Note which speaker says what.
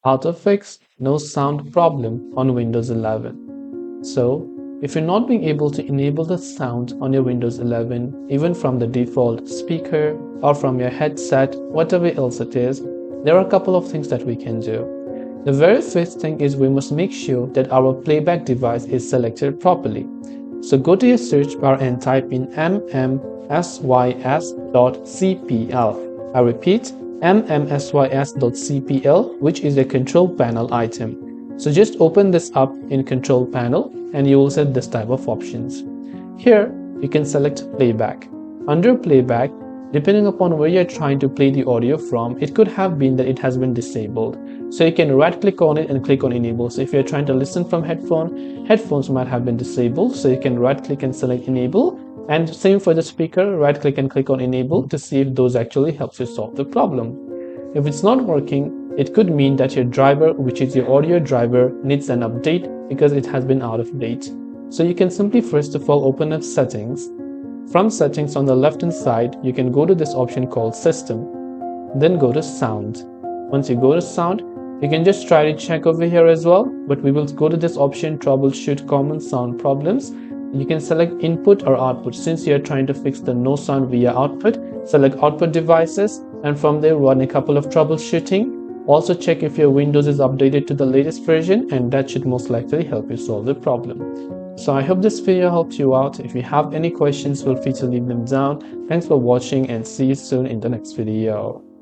Speaker 1: How to fix no sound problem on Windows 11. So, if you're not being able to enable the sound on your Windows 11, even from the default speaker or from your headset, whatever else it is, there are a couple of things that we can do. The very first thing is we must make sure that our playback device is selected properly. So go to your search bar and type in mmsys.cpl. I repeat, mmsys.cpl, which is a control panel item. So just open this up in control panel and you will see this type of options. Here you can select playback. Under playback, depending upon where you're trying to play the audio from, it could have been that it has been disabled. So you can right click on it and click on enable. So if you're trying to listen from headphones might have been disabled. So you can right click and select enable. And same for the speaker, right click and click on enable to see if those actually helps you solve the problem. If it's not working, it could mean that your driver, which is your audio driver, needs an update because it has been out of date. So you can simply first of all open up settings. From settings on the left hand side, you can go to this option called system, then go to sound. Once you go to sound, you can just try to check over here as well, but we will go to this option troubleshoot common sound problems. You can select input or output. Since you're trying to fix the no sound via output, select output devices and from there run a couple of troubleshooting. Also check if your Windows is updated to the latest version, and that should most likely help you solve the problem. So I hope this video helped you out. If you have any questions, feel free to leave them down. Thanks for watching and see you soon in the next video.